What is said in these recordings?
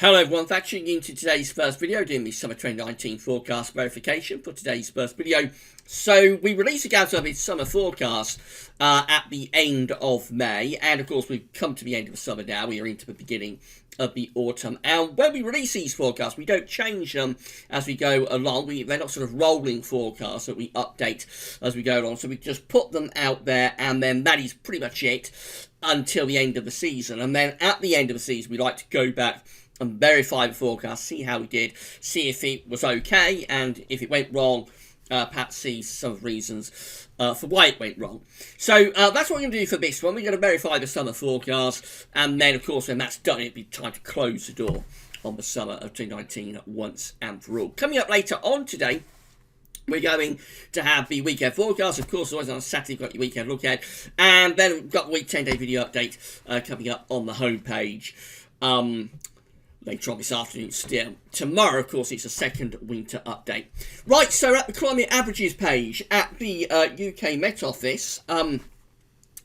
Hello everyone, thanks for tuning in to today's first video, doing the summer 2019 forecast verification for today's first video. So we released a GWV Summer forecast at the end of May, and of course we've come to the end of the summer now. We are into the beginning of the autumn, and when we release these forecasts we don't change them as we go along. They're not sort of rolling forecasts that we update as we go along, so we just put them out there, and then that is pretty much it until the end of the season. And then at the end of the season we like to go back and verify the forecast, see how we did, see if it was okay, and if it went wrong, perhaps see some of the reasons for why it went wrong. So that's what we're going to do for this one. We're going to verify the summer forecast, and then of course when that's done it'll be time to close the door on the summer of 2019 once and for all. Coming up later on today, we're going to have the weekend forecast. Of course, always on Saturday, you've got your weekend look ahead, and then we've got the week 10-day video update coming up on the homepage later on this afternoon still. Tomorrow, of course, it's a second winter update. Right, so at the climate averages page at the UK Met Office,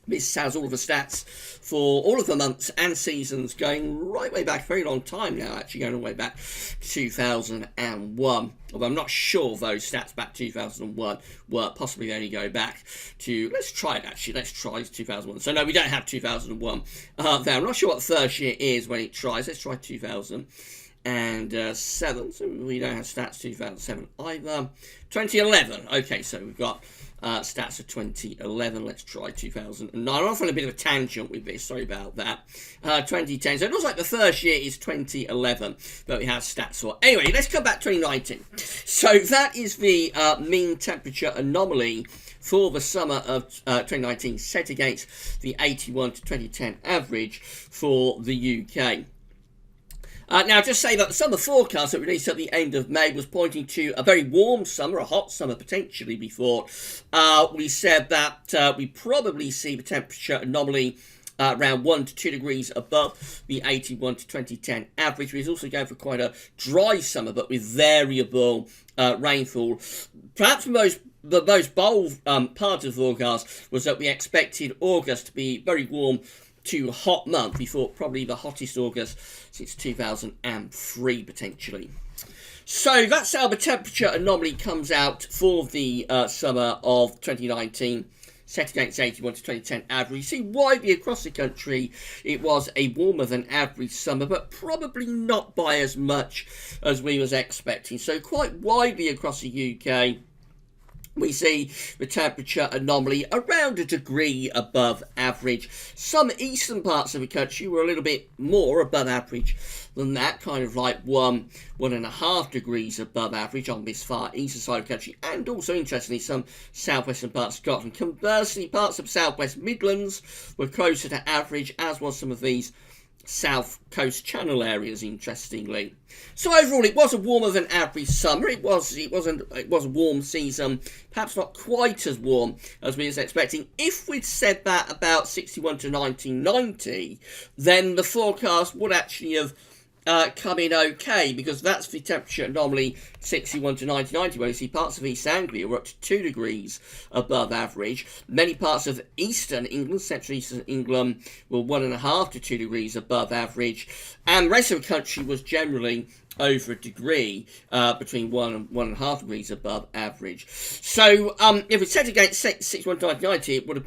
this has all of the stats for all of the months and seasons going right way back, very long time now, actually going all the way back to 2001. Although I'm not sure those stats back to 2001 were, possibly they only go back to, let's try it actually, let's try 2001. So no, we don't have 2001 there. I'm not sure what the first year is when it tries. Let's try 2007, so we don't have stats 2007 either. 2011, okay, so we've got stats of 2011. Let's try 2009. I'm off on a bit of a tangent with this, sorry about that. 2010, so it looks like the first year is 2011 that we have stats for. Anyway, let's come back to 2019. So that is the mean temperature anomaly for the summer of 2019 set against the 81 to 2010 average for the UK. Now, just say that the summer forecast that we released at the end of May was pointing to a very warm summer, a hot summer potentially, we thought. We said that we probably see the temperature anomaly around 1 to 2 degrees above the 81 to 2010 average. We're also going for quite a dry summer, but with variable rainfall. Perhaps the most bold part of the forecast was that we expected August to be very warm to hot month. We thought probably the hottest August since 2003 potentially. So that's how the temperature anomaly comes out for the summer of 2019 set against 81 to 2010 average. You see, widely across the country it was a warmer than average summer, but probably not by as much as we was expecting. So quite widely across the UK we see the temperature anomaly around a degree above average. Some eastern parts of the country were a little bit more above average than that, kind of like 1.5 degrees above average on this far eastern side of the country, and also interestingly some southwestern parts of Scotland. Conversely, parts of Southwest Midlands were closer to average, as was some of these South Coast Channel areas, interestingly. So overall, it was a warmer than average summer. It was a warm season, perhaps not quite as warm as we was expecting. If we'd said that about 61 to 1990, then the forecast would actually have come in okay, because that's the temperature anomaly 61 to 1990, where you see parts of East Anglia were up to 2 degrees above average. Many parts of eastern England, central eastern England, were 1.5 to 2 degrees above average, and the rest of the country was generally over a degree, between 1 and 1.5 degrees above average. So if it's set against 61 to 1990, it would have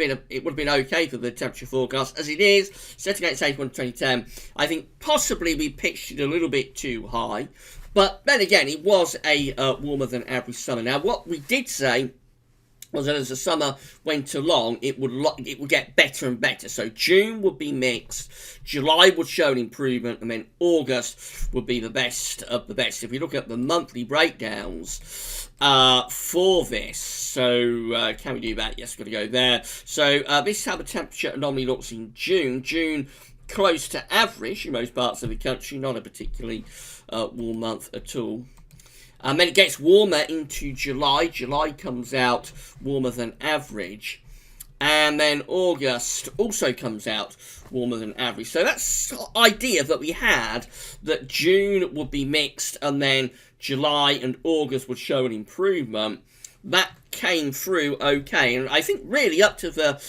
been okay for the temperature forecast. As it is set against 81 to 2010, I think possibly we pitched it a little bit too high, but then again it was a warmer than average summer. Now what we did say was that as the summer went along, it would get better and better. So June would be mixed, July would show an improvement, and then August would be the best of the best. If we look at the monthly breakdowns for this, so can we do that? Yes, we're going to go there. So this is how the temperature anomaly looks in June. June close to average in most parts of the country, not a particularly warm month at all. And then it gets warmer into July. July comes out warmer than average. And then August also comes out warmer than average. So that's the idea that we had, that June would be mixed and then July and August would show an improvement. That came through okay, and I think really up to the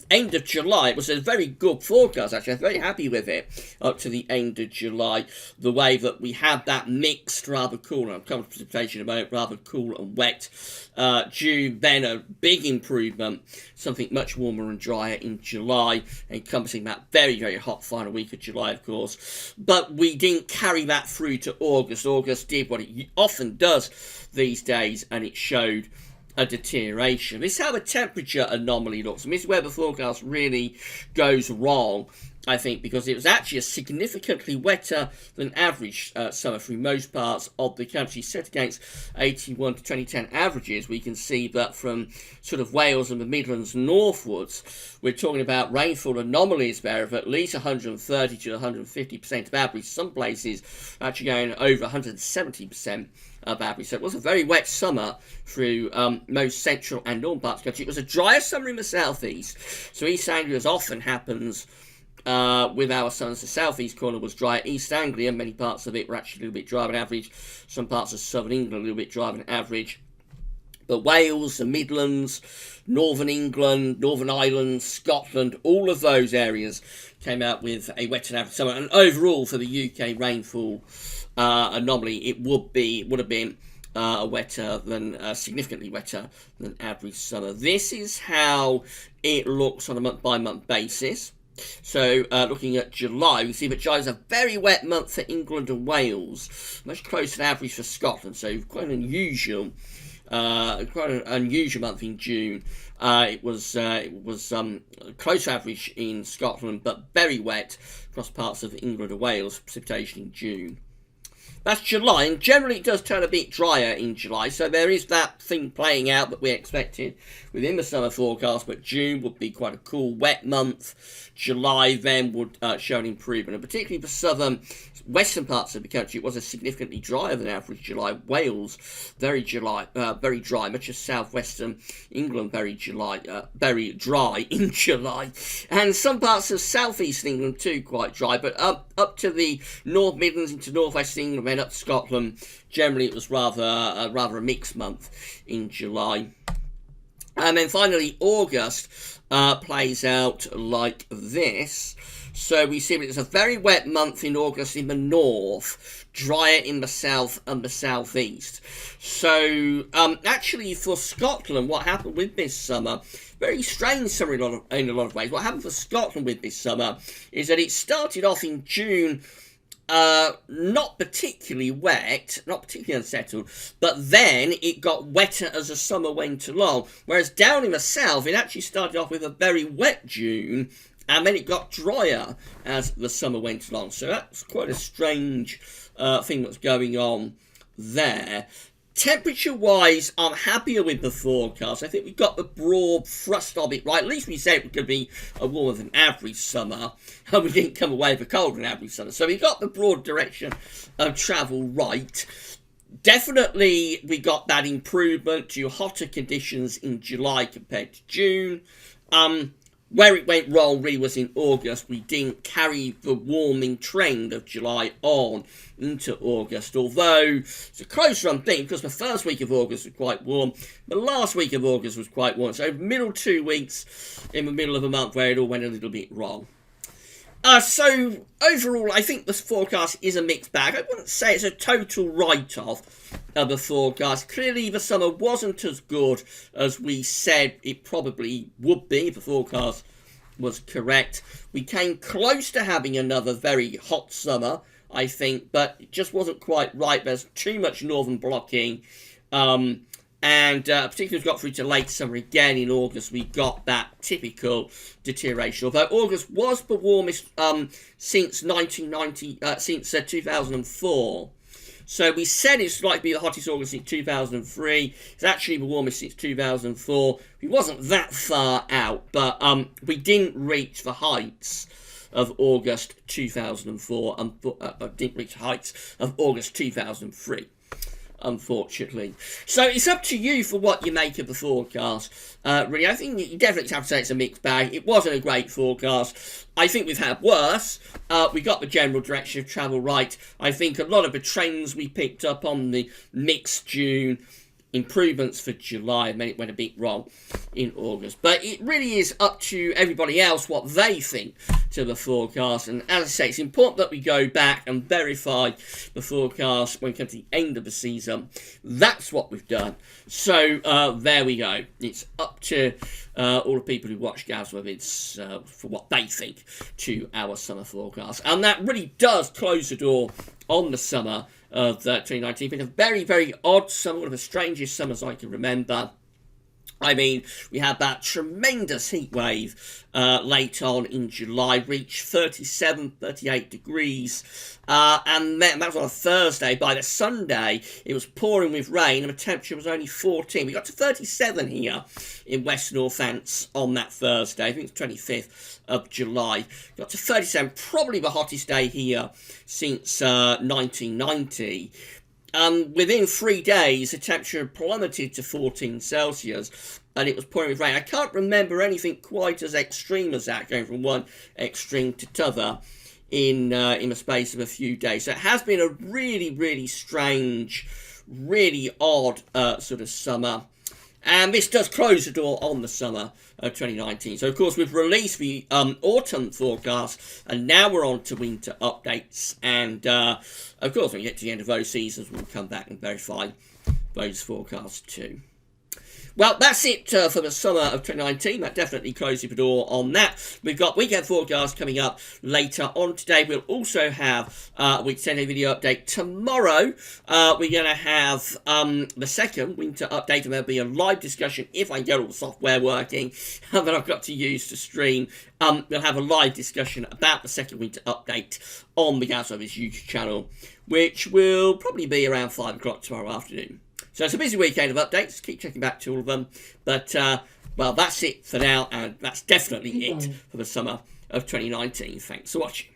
end of July, it was a very good forecast, actually. I was very happy with it up to the end of July. The way that we had that mixed, rather cool, and I'll come to precipitation in a moment, rather cool and wet June, then a big improvement, something much warmer and drier in July, encompassing that very, very hot final week of July, of course. But we didn't carry that through to August. August did what it often does these days, and it showed a deterioration. This is how the temperature anomaly looks. And this is where the forecast really goes wrong, I think, because it was actually a significantly wetter than average summer through most parts of the country. Set against 81 to 2010 averages, we can see that from sort of Wales and the Midlands northwards, we're talking about rainfall anomalies there of at least 130 to 150% of average. Some places actually going over 170% of average. So it was a very wet summer through most central and northern parts of the country. It was a drier summer in the southeast. So East Anglia, as often happens with our summers, the southeast corner was dry. East Anglia, many parts of it were actually a little bit drier than average. Some parts of southern England a little bit drier than average. But Wales, the Midlands, Northern England, Northern Ireland, Scotland, all of those areas came out with a wetter than average summer. And overall, for the UK rainfall anomaly, it would have been significantly wetter than average summer. This is how it looks on a month-by-month basis. So looking at July, we see that July is a very wet month for England and Wales, much closer to average for Scotland. So quite an unusual month in June. It was close to average in Scotland, but very wet across parts of England and Wales. Precipitation in June. That's July, and generally it does turn a bit drier in July, so there is that thing playing out that we expected within the summer forecast, but June would be quite a cool, wet month. July then would show an improvement, and particularly for southern, western parts of the country, it was a significantly drier than average July. Wales, very dry, much of southwestern England, very dry in July, and some parts of southeast England too, quite dry, but up to the North Midlands into northwest England, then up to Scotland, generally it was rather a mixed month in July. And then finally, August plays out like this. So we see that it's a very wet month in August in the north, drier in the south and the southeast. So actually for Scotland, what happened with this summer, very strange summer in a lot of ways. What happened for Scotland with this summer is that it started off in June not particularly wet, not particularly unsettled, but then it got wetter as the summer went along. Whereas down in the south, it actually started off with a very wet June, and then it got drier as the summer went along. So that's quite a strange thing that's going on there. Temperature-wise, I'm happier with the forecast. I think we got the broad thrust of it right. At least we said it was going to be a warmer than average summer, and we didn't come away with a colder than average summer. So we got the broad direction of travel right. Definitely, we got that improvement to hotter conditions in July compared to June. Where it went wrong really was in August. We didn't carry the warming trend of July on into August, although it's a close run thing because the first week of August was quite warm, the last week of August was quite warm. So middle 2 weeks in the middle of a month where it all went a little bit wrong. So overall, I think this forecast is a mixed bag. I wouldn't say it's a total write-off of the forecast. Clearly, the summer wasn't as good as we said it probably would be if the forecast was correct. We came close to having another very hot summer, I think, but it just wasn't quite right. There's too much northern blocking. And particularly as we got through to late summer again in August, we got that typical deterioration. Although August was the warmest since 2004. So we said it's likely to be the hottest August since 2003. It's actually the warmest since 2004. It wasn't that far out, but we didn't reach the heights of August 2004 and didn't reach the heights of August 2003. Unfortunately. So it's up to you for what you make of the forecast. Really, I think you definitely have to say it's a mixed bag. It wasn't a great forecast. I think we've had worse. We got the general direction of travel right. I think a lot of the trends we picked up on the mixed June improvements for July, and then it went a bit wrong in August. But it really is up to everybody else what they think to the forecast. And as I say, it's important that we go back and verify the forecast when we come to the end of the season. That's what we've done. So there we go. It's up to all the people who watch GWV for what they think to our summer forecast. And that really does close the door on the summer of 2019. Been a very, very odd summer, one of the strangest summers I can remember. I mean, we had that tremendous heat wave late on in July, reached 37, 38 degrees, and then that was on a Thursday. By the Sunday, it was pouring with rain, and the temperature was only 14. We got to 37 here in West Northants on that Thursday. I think it's 25th of July. Got to 37, probably the hottest day here since 1990. Within 3 days, the temperature plummeted to 14 Celsius, and it was pouring with rain. I can't remember anything quite as extreme as that, going from one extreme to t'other in the space of a few days. So it has been a really, really strange, really odd sort of summer. And this does close the door on the summer of 2019. So, of course, we've released the autumn forecast, and now we're on to winter updates. And, of course, when we get to the end of those seasons, we'll come back and verify those forecasts too. Well, that's it for the summer of 2019. That definitely closes the door on that. We've got weekend forecast coming up later on today. We'll also have a week 10-day video update tomorrow. We're going to have the second winter update, and there'll be a live discussion if I can get all the software working that I've got to use to stream. We'll have a live discussion about the second winter update on the GWV's YouTube channel, which will probably be around 5 o'clock tomorrow afternoon. So it's a busy weekend of updates. Keep checking back to all of them. But, well, that's it for now. And that's definitely it for the summer of 2019. Thanks for watching.